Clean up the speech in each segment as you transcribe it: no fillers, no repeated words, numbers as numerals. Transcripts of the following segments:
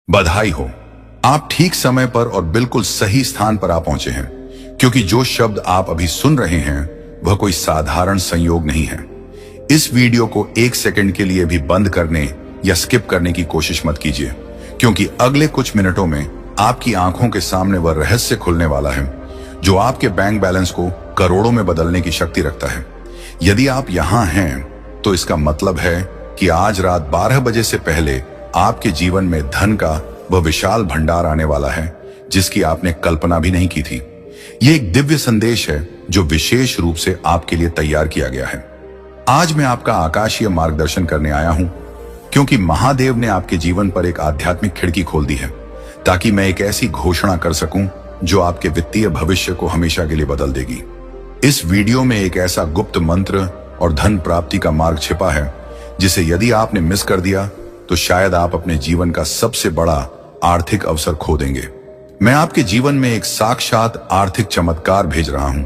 बधाई हो, आप ठीक समय पर और बिल्कुल सही स्थान पर आ पहुंचे हैं, क्योंकि जो शब्द आप अभी सुन रहे हैं वह कोई साधारण संयोग नहीं है। इस वीडियो को 1 सेकंड के लिए भी बंद करने या स्किप करने की कोशिश मत कीजिए, क्योंकि अगले कुछ मिनटों में आपकी आंखों के सामने वह रहस्य खुलने वाला है जो आपके बैंक बैलेंस को करोड़ों में बदलने की शक्ति रखता है। यदि आप यहां हैं तो इसका मतलब है कि आज रात 12 बजे से पहले आपके जीवन में धन का वह विशाल भंडार आने वाला है जिसकी आपने कल्पना भी नहीं की थी। यह एक दिव्य संदेश है जो विशेष रूप से आपके लिए तैयार किया गया है। आज मैं आपका आकाशीय मार्गदर्शन करने आया हूं क्योंकि महादेव ने आपके जीवन पर एक आध्यात्मिक खिड़की खोल दी है, ताकि मैं एक ऐसी घोषणा कर सकूं जो आपके वित्तीय भविष्य को हमेशा के लिए बदल देगी। इस वीडियो में एक ऐसा गुप्त मंत्र और धन प्राप्ति का मार्ग छिपा है जिसे यदि आपने मिस कर दिया तो शायद आप अपने जीवन का सबसे बड़ा आर्थिक अवसर खो देंगे। मैं आपके जीवन में एक साक्षात आर्थिक चमत्कार भेज रहा हूं,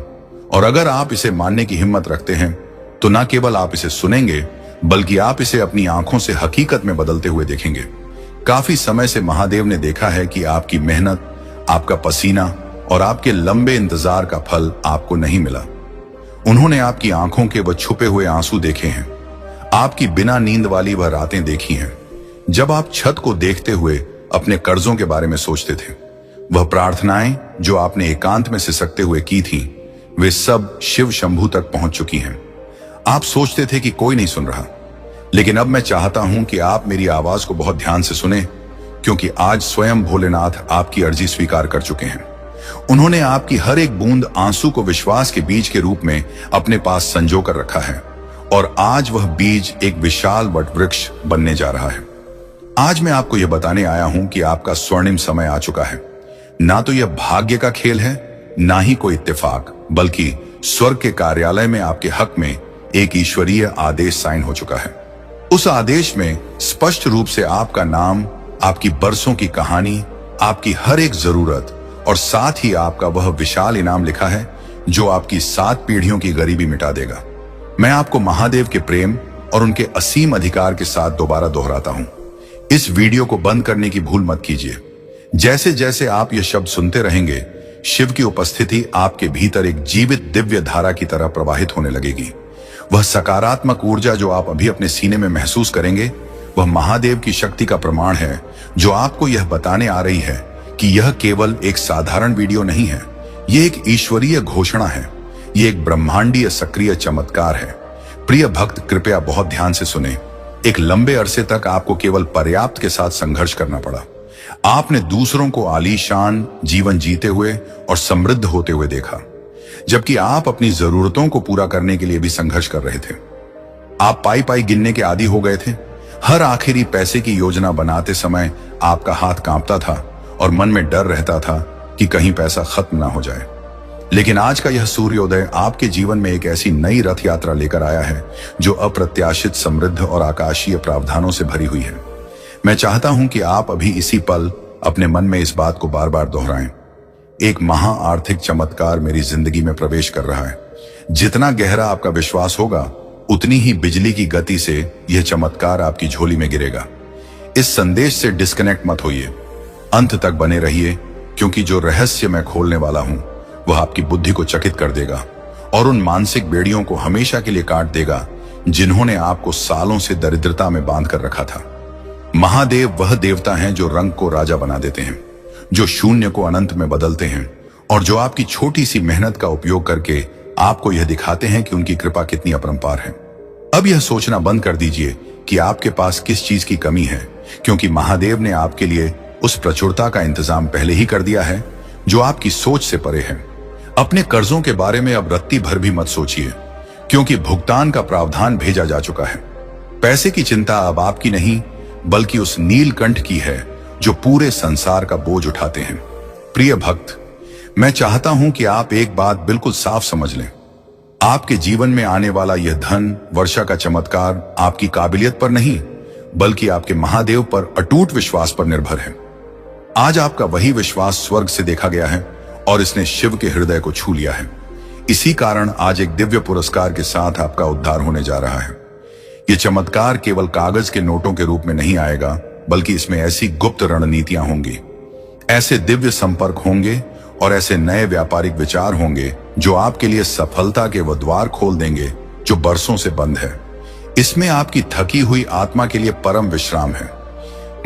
और अगर आप इसे मानने की हिम्मत रखते हैं तो न केवल आप इसे सुनेंगे बल्कि आप इसे अपनी आंखों से हकीकत में बदलते हुए देखेंगे। काफी समय से महादेव ने देखा है कि आपकी मेहनत, आपका पसीना और आपके लंबे इंतजार का फल आपको नहीं मिला। उन्होंने आपकी आंखों के वह छुपे हुए आंसू देखे हैं, आपकी बिना नींद वाली वह रातें देखी हैं जब आप छत को देखते हुए अपने कर्जों के बारे में सोचते थे। वह प्रार्थनाएं जो आपने एकांत में सिसकते हुए की थी, वे सब शिव शंभू तक पहुंच चुकी हैं। आप सोचते थे कि कोई नहीं सुन रहा, लेकिन अब मैं चाहता हूं कि आप मेरी आवाज को बहुत ध्यान से सुने, क्योंकि आज स्वयं भोलेनाथ आपकी अर्जी स्वीकार कर चुके हैं। उन्होंने आपकी हर एक बूंद आंसू को विश्वास के बीज के रूप में अपने पास संजो कर रखा है, और आज वह बीज एक विशाल वट वृक्ष बनने जा रहा है। आज मैं आपको यह बताने आया हूं कि आपका स्वर्णिम समय आ चुका है। ना तो यह भाग्य का खेल है, ना ही कोई इत्तेफाक, बल्कि स्वर्ग के कार्यालय में आपके हक में एक ईश्वरीय आदेश साइन हो चुका है। उस आदेश में स्पष्ट रूप से आपका नाम, आपकी बरसों की कहानी, आपकी हर एक जरूरत और साथ ही आपका वह विशाल इनाम लिखा है जो आपकी 7 पीढ़ियों की गरीबी मिटा देगा। मैं आपको महादेव के प्रेम और उनके असीम अधिकार के साथ दोबारा दोहराता हूं। इस वीडियो को बंद करने की भूल मत कीजिए। जैसे जैसे आप ये शब्द सुनते रहेंगे, शिव की उपस्थिति आपके भीतर एक जीवित दिव्य धारा की तरह प्रवाहित होने लगेगी। वह सकारात्मक ऊर्जा जो आप अभी अपने सीने में महसूस करेंगे, वह महादेव की शक्ति का प्रमाण है जो आपको यह बताने आ रही है कि यह केवल एक साधारण वीडियो नहीं है, यह एक ईश्वरीय घोषणा है, यह एक ब्रह्मांडीय सक्रिय चमत्कार है। प्रिय भक्त, कृपया बहुत ध्यान से सुने। एक लंबे अरसे तक आपको केवल पर्याप्त के साथ संघर्ष करना पड़ा। आपने दूसरों को आलीशान जीवन जीते हुए और समृद्ध होते हुए देखा, जबकि आप अपनी जरूरतों को पूरा करने के लिए भी संघर्ष कर रहे थे। आप पाई पाई गिनने के आदी हो गए थे। हर आखिरी पैसे की योजना बनाते समय आपका हाथ कांपता था और मन में डर रहता था कि कहीं पैसा खत्म ना हो जाए। लेकिन आज का यह सूर्योदय आपके जीवन में एक ऐसी नई रथ यात्रा लेकर आया है जो अप्रत्याशित, समृद्ध और आकाशीय प्रावधानों से भरी हुई है। मैं चाहता हूं कि आप अभी इसी पल अपने मन में इस बात को बार बार दोहराएं। एक महा आर्थिक चमत्कार मेरी जिंदगी में प्रवेश कर रहा है। जितना गहरा आपका विश्वास होगा, उतनी ही बिजली की गति से यह चमत्कार आपकी झोली में गिरेगा। इस संदेश से डिस्कनेक्ट मत होइए, अंत तक बने रहिए, क्योंकि जो रहस्य मैं खोलने वाला हूं वह आपकी बुद्धि को चकित कर देगा और उन मानसिक बेड़ियों को हमेशा के लिए काट देगा जिन्होंने आपको सालों से दरिद्रता में बांध कर रखा था। महादेव वह देवता हैं जो रंग को राजा बना देते हैं, जो शून्य को अनंत में बदलते हैं, और जो आपकी छोटी सी मेहनत का उपयोग करके आपको यह दिखाते हैं कि उनकी कृपा कितनी अपरंपार है। अब यह सोचना बंद कर दीजिए कि आपके पास किस चीज की कमी है, क्योंकि महादेव ने आपके लिए उस प्रचुरता का इंतजाम पहले ही कर दिया है जो आपकी सोच से परे है। अपने कर्जों के बारे में अब रत्ती भर भी मत सोचिए, क्योंकि भुगतान का प्रावधान भेजा जा चुका है। पैसे की चिंता अब आपकी नहीं, बल्कि उस नीलकंठ की है जो पूरे संसार का बोझ उठाते हैं। प्रिय भक्त, मैं चाहता हूं कि आप एक बात बिल्कुल साफ समझ लें। आपके जीवन में आने वाला यह धन वर्षा का चमत्कार आपकी काबिलियत पर नहीं, बल्कि आपके महादेव पर अटूट विश्वास पर निर्भर है। आज आपका वही विश्वास स्वर्ग से देखा गया है और इसने शिव के हृदय को छू लिया है। इसी कारण आज एक दिव्य पुरस्कार के साथ आपका उद्धार होने जा रहा है। यह चमत्कार केवल कागज के नोटों के रूप में नहीं आएगा, बल्कि इसमें ऐसी गुप्त रणनीतियां होंगी, ऐसे दिव्य संपर्क होंगे और ऐसे नए व्यापारिक विचार होंगे जो आपके लिए सफलता के वो द्वार खोल देंगे जो बरसों से बंद है। इसमें आपकी थकी हुई आत्मा के लिए परम विश्राम है।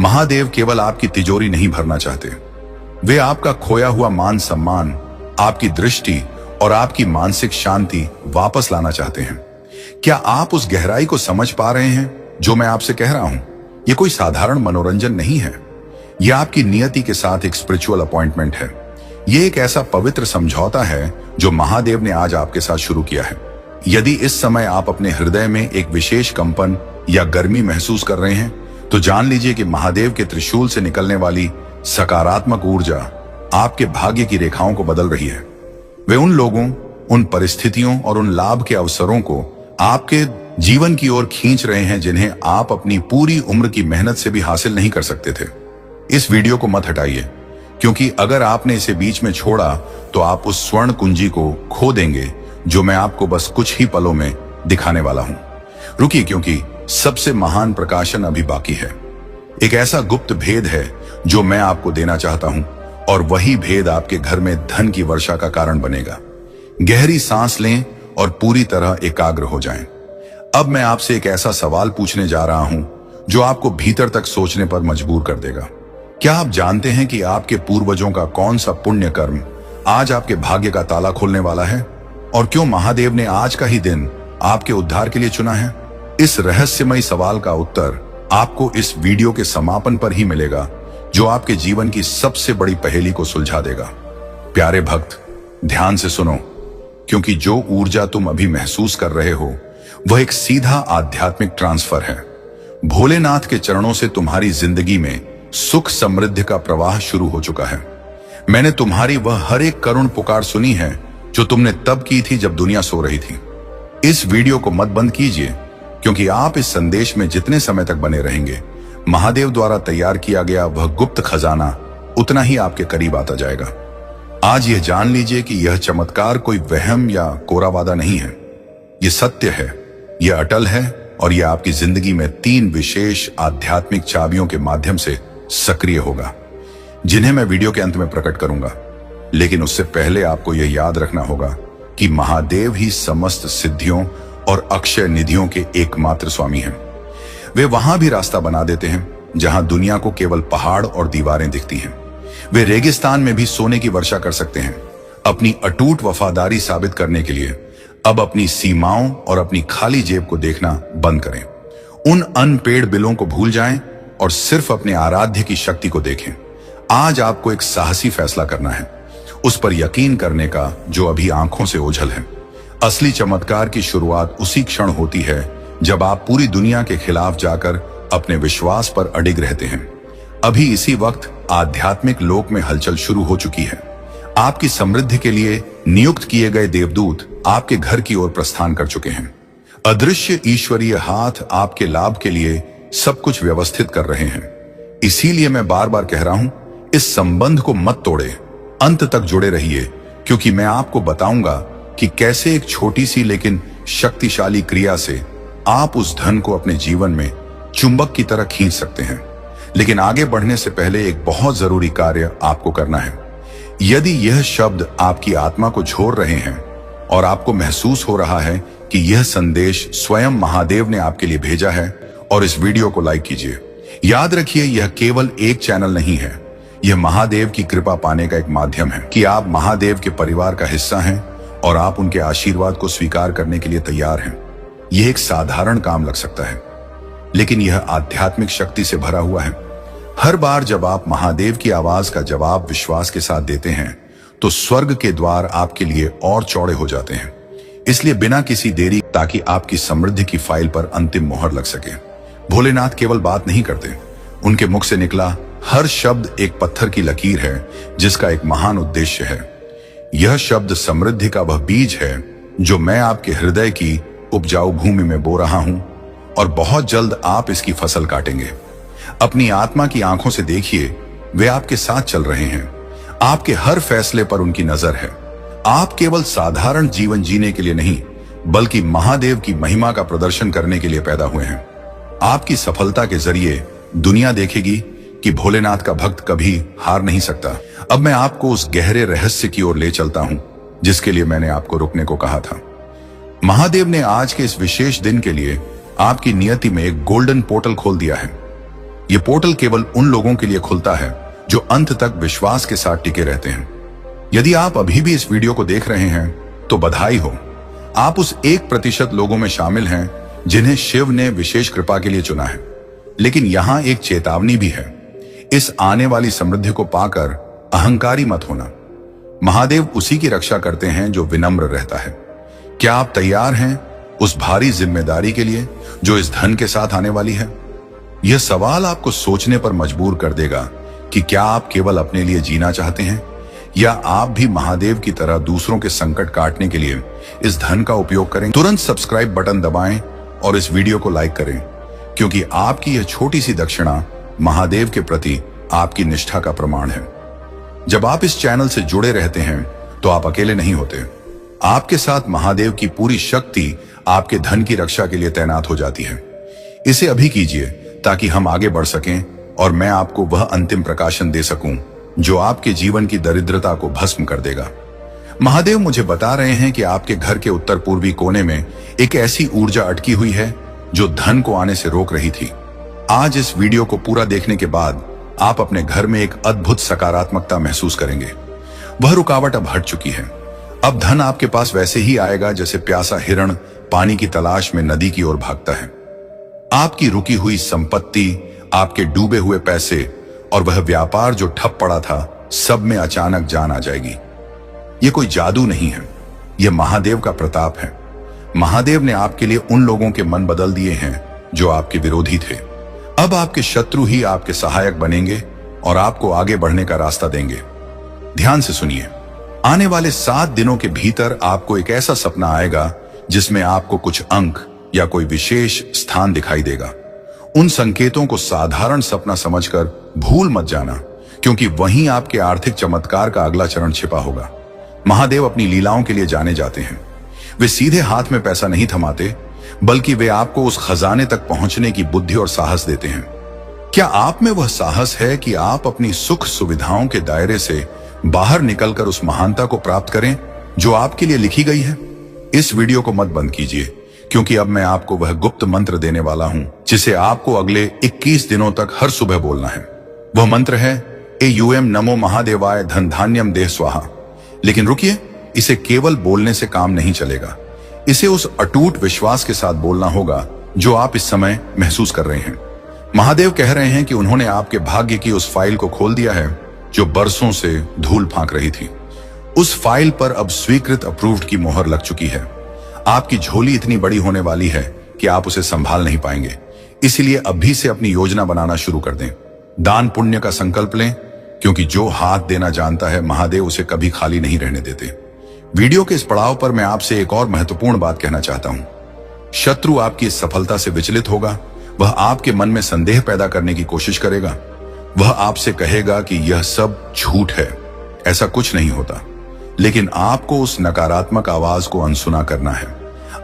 महादेव केवल आपकी तिजोरी नहीं भरना चाहते, वे आपका खोया हुआ मान सम्मान, आपकी दृष्टि और आपकी मानसिक शांति वापस लाना चाहते हैं। क्या आप उस गहराई को समझ पा रहे हैं जो मैं आपसे कह रहा हूं? यह कोई साधारण मनोरंजन नहीं है, यह आपकी नियति के साथ एक स्पिरिचुअल अपॉइंटमेंट है। यह एक ऐसा पवित्र समझौता है जो महादेव ने आज आपके साथ शुरू किया है। यदि इस समय आप अपने हृदय में एक विशेष कंपन या गर्मी महसूस कर रहे हैं, तो जान लीजिए कि महादेव के त्रिशूल से निकलने वाली सकारात्मक ऊर्जा आपके भाग्य की रेखाओं को बदल रही है। वे उन लोगों, उन परिस्थितियों और उन लाभ के अवसरों को आपके जीवन की ओर खींच रहे हैं जिन्हें आप अपनी पूरी उम्र की मेहनत से भी हासिल नहीं कर सकते थे। इस वीडियो को मत हटाइए, क्योंकि अगर आपने इसे बीच में छोड़ा तो आप उस स्वर्ण कुंजी को खो देंगे जो मैं आपको बस कुछ ही पलों में दिखाने वाला हूं। रुकिए, क्योंकि सबसे महान प्रकाशन अभी बाकी है। एक ऐसा गुप्त भेद है जो मैं आपको देना चाहता हूं, और वही भेद आपके घर में धन की वर्षा का कारण बनेगा। गहरी सांस लें और पूरी तरह एकाग्र हो जाएं। अब मैं आपसे एक ऐसा सवाल पूछने जा रहा हूं जो आपको भीतर तक सोचने पर मजबूर कर देगा। क्या आप जानते हैं कि आपके पूर्वजों का कौन सा पुण्य कर्म आज आपके भाग्य का ताला खोलने वाला है, और क्यों महादेव ने आज का ही दिन आपके उद्धार के लिए चुना है? इस रहस्यमयी सवाल का उत्तर आपको इस वीडियो के समापन पर ही मिलेगा, जो आपके जीवन की सबसे बड़ी पहेली को सुलझा देगा। प्यारे भक्त, ध्यान से सुनो, क्योंकि जो ऊर्जा तुम अभी महसूस कर रहे हो वह एक सीधा आध्यात्मिक ट्रांसफर है। भोलेनाथ के चरणों से तुम्हारी जिंदगी में सुख समृद्धि का प्रवाह शुरू हो चुका है। मैंने तुम्हारी वह हर एक करुण पुकार सुनी है जो तुमने तब की थी जब दुनिया सो रही थी। इस वीडियो को मत बंद कीजिए, क्योंकि आप इस संदेश में जितने समय तक बने रहेंगे, महादेव द्वारा तैयार किया गया वह गुप्त खजाना उतना ही आपके करीब आता जाएगा। आज यह जान लीजिए कि यह चमत्कार कोई वहम या कोरा वादा नहीं है। यह सत्य है, यह अटल है, और यह आपकी जिंदगी में 3 विशेष आध्यात्मिक चाबियों के माध्यम से सक्रिय होगा, जिन्हें मैं वीडियो के अंत में प्रकट करूंगा। लेकिन उससे पहले आपको यह याद रखना होगा कि महादेव ही समस्त सिद्धियों और अक्षय निधियों के एकमात्र स्वामी हैं। वे वहां भी रास्ता बना देते हैं जहां दुनिया को केवल पहाड़ और दीवारें दिखती हैं। वे रेगिस्तान में भी सोने की वर्षा कर सकते हैं। अपनी अटूट वफादारी साबित करने के लिए अब अपनी सीमाओं और अपनी खाली जेब को देखना बंद करें। उन अनपेड़ बिलों को भूल जाएं और सिर्फ अपने आराध्य की शक्ति को देखें। आज आपको एक साहसी फैसला करना है, उस पर यकीन करने का जो अभी आंखों से ओझल है। असली चमत्कार की शुरुआत उसी क्षण होती है जब आप पूरी दुनिया के खिलाफ जाकर अपने विश्वास पर अडिग रहते हैं। अभी इसी वक्त आध्यात्मिक लोक में हलचल शुरू हो चुकी है। आपकी समृद्धि के लिए नियुक्त किए गए देवदूत आपके घर की ओर प्रस्थान कर चुके हैं। अदृश्य ईश्वरीय हाथ आपके लाभ के लिए सब कुछ व्यवस्थित कर रहे हैं। इसीलिए मैं बार बार कह रहा हूं, इस संबंध को मत तोड़े, अंत तक जुड़े रहिए, क्योंकि मैं आपको बताऊंगा कि कैसे एक छोटी सी लेकिन शक्तिशाली क्रिया से आप उस धन को अपने जीवन में चुंबक की तरह खींच सकते हैं। लेकिन आगे बढ़ने से पहले एक बहुत जरूरी कार्य आपको करना है। यदि यह शब्द आपकी आत्मा को झोर रहे हैं और आपको महसूस हो रहा है कि यह संदेश स्वयं महादेव ने आपके लिए भेजा है, और इस वीडियो को लाइक कीजिए। याद रखिए, यह केवल एक चैनल नहीं है, यह महादेव की कृपा पाने का एक माध्यम है कि आप महादेव के परिवार का हिस्सा हैं और आप उनके आशीर्वाद को स्वीकार करने के लिए तैयार हैं। यह एक साधारण काम लग सकता है, लेकिन यह आध्यात्मिक शक्ति से भरा हुआ है। हर बार जब आप महादेव की आवाज का जवाब विश्वास के साथ देते हैं, तो स्वर्ग के द्वार आपके लिए और चौड़े हो जाते हैं। इसलिए बिना किसी देरी, ताकि आपकी समृद्धि की फाइल पर अंतिम मोहर लग सके। भोलेनाथ केवल बात नहीं करते, उनके मुख से निकला हर शब्द एक पत्थर की लकीर है जिसका एक महान उद्देश्य है। यह शब्द समृद्धि का वह बीज है जो मैं आपके हृदय की उपजाऊ भूमि में बो रहा हूं, और बहुत जल्द आप इसकी फसल काटेंगे। अपनी आत्मा की आंखों से देखिए, वे आपके साथ चल रहे हैं। आपके हर फैसले पर उनकी नजर है। आप केवल साधारण जीवन जीने के लिए नहीं, बल्कि महादेव की महिमा का प्रदर्शन करने के लिए पैदा हुए हैं। आपकी सफलता के जरिए दुनिया देखेगी कि भोलेनाथ का भक्त कभी हार नहीं सकता। अब मैं आपको उस गहरे रहस्य की ओर ले चलता हूं जिसके लिए मैंने आपको रुकने को कहा था। महादेव ने आज के इस विशेष दिन के लिए आपकी नियति में एक गोल्डन पोर्टल खोल दिया है। यह पोर्टल केवल उन लोगों के लिए खुलता है जो अंत तक विश्वास के साथ टिके रहते हैं। यदि आप अभी भी इस वीडियो को देख रहे हैं तो बधाई हो, आप उस 1% लोगों में शामिल हैं जिन्हें शिव ने विशेष कृपा के लिए चुना है। लेकिन यहां एक चेतावनी भी है, इस आने वाली समृद्धि को पाकर अहंकारी मत होना। महादेव उसी की रक्षा करते हैं जो विनम्र रहता है। क्या आप तैयार हैं उस भारी जिम्मेदारी के लिए जो इस धन के साथ आने वाली है? यह सवाल आपको सोचने पर मजबूर कर देगा कि क्या आप केवल अपने लिए जीना चाहते हैं या आप भी महादेव की तरह दूसरों के संकट काटने के लिए इस धन का उपयोग करें। तुरंत सब्सक्राइब बटन दबाएं और इस वीडियो को लाइक करें, क्योंकि आपकी यह छोटी सी दक्षिणा महादेव के प्रति आपकी निष्ठा का प्रमाण है। जब आप इस चैनल से जुड़े रहते हैं तो आप अकेले नहीं होते। आपके साथ महादेव की पूरी शक्ति आपके धन की रक्षा के लिए तैनात हो जाती है। इसे अभी कीजिए ताकि हम आगे बढ़ सकें और मैं आपको वह अंतिम प्रकाशन दे सकूं जो आपके जीवन की दरिद्रता को भस्म कर देगा। महादेव मुझे बता रहे हैं कि आपके घर के उत्तर पूर्वी कोने में एक ऐसी ऊर्जा अटकी हुई है जो धन को आने से रोक रही थी। आज इस वीडियो को पूरा देखने के बाद आप अपने घर में एक अद्भुत सकारात्मकता महसूस करेंगे। वह रुकावट अब हट चुकी है। अब धन आपके पास वैसे ही आएगा जैसे प्यासा हिरण पानी की तलाश में नदी की ओर भागता है। आपकी रुकी हुई संपत्ति, आपके डूबे हुए पैसे और वह व्यापार जो ठप पड़ा था, सब में अचानक जान आ जाएगी। यह कोई जादू नहीं है, यह महादेव का प्रताप है। महादेव ने आपके लिए उन लोगों के मन बदल दिए हैं जो आपके विरोधी थे। अब आपके शत्रु ही आपके सहायक बनेंगे और आपको आगे बढ़ने का रास्ता देंगे। ध्यान से सुनिए, आने वाले 7 दिनों के भीतर आपको एक ऐसा सपना आएगा जिसमें आपको कुछ अंक या कोई विशेष स्थान दिखाई देगा। उन संकेतों को साधारण सपना समझकर भूल मत जाना, क्योंकि वहीं आपके आर्थिक चमत्कार का अगला चरण छिपा होगा। महादेव अपनी लीलाओं के लिए जाने जाते हैं। वे सीधे हाथ में पैसा नहीं थमाते, बल्कि वे आपको उस खजाने तक पहुंचने की बुद्धि और साहस देते हैं। क्या आप में वह साहस है कि आप अपनी सुख सुविधाओं के दायरे से बाहर निकलकर उस महानता को प्राप्त करें जो आपके लिए लिखी गई है? इस वीडियो को मत बंद कीजिए, क्योंकि अब मैं आपको वह गुप्त मंत्र देने वाला हूं जिसे आपको अगले 21 दिनों तक हर सुबह बोलना है। वह मंत्र है एयूएम नमो महादेवाय धन धान्यम देह स्वाहा। लेकिन रुकिए, इसे केवल बोलने से काम नहीं चलेगा। इसे उस अटूट विश्वास के साथ बोलना होगा जो आप इस समय महसूस कर रहे हैं। महादेव कह रहे हैं कि उन्होंने आपके भाग्य की उस फाइल को खोल दिया है जो बरसों से धूल फांक रही थी। उस फाइल पर अब स्वीकृत अप्रूव्ड की मोहर लग चुकी है। आपकी झोली इतनी बड़ी होने वाली है कि आप उसे संभाल नहीं पाएंगे। इसलिए अभी से अपनी योजना बनाना शुरू कर दें। दान पुण्य का संकल्प लें, क्योंकि जो हाथ देना जानता है महादेव उसे कभी खाली नहीं रहने देते। वीडियो के इस पड़ाव पर मैं आपसे एक और महत्वपूर्ण बात कहना चाहता हूं। शत्रु आपकी इस सफलता से विचलित होगा। वह आपके मन में संदेह पैदा करने की कोशिश करेगा। वह आपसे कहेगा कि यह सब झूठ है, ऐसा कुछ नहीं होता। लेकिन आपको उस नकारात्मक आवाज को अनसुना करना है।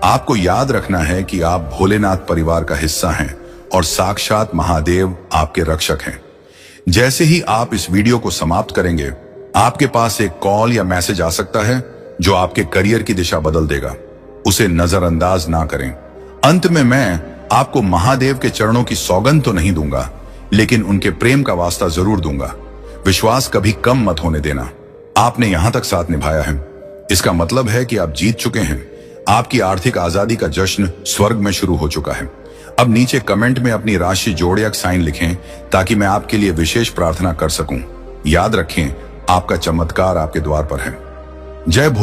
आपको याद रखना है कि आप भोलेनाथ परिवार का हिस्सा हैं और साक्षात महादेव आपके रक्षक हैं। जैसे ही आप इस वीडियो को समाप्त करेंगे, आपके पास एक कॉल या मैसेज आ सकता है जो आपके करियर की दिशा बदल देगा। उसे नजरअंदाज ना करें। अंत में मैं आपको महादेव के चरणों की सौगंध तो नहीं दूंगा, लेकिन उनके प्रेम का वास्ता जरूर दूंगा। विश्वास कभी कम मत होने देना। आपने यहां तक साथ निभाया है, इसका मतलब है कि आप जीत चुके हैं। आपकी आर्थिक आजादी का जश्न स्वर्ग में शुरू हो चुका है। अब नीचे कमेंट में अपनी राशि जोड़िया साइन लिखें ताकि मैं आपके लिए विशेष प्रार्थना कर सकूं। याद रखें, आपका चमत्कार आपके द्वार पर है। जय भोले।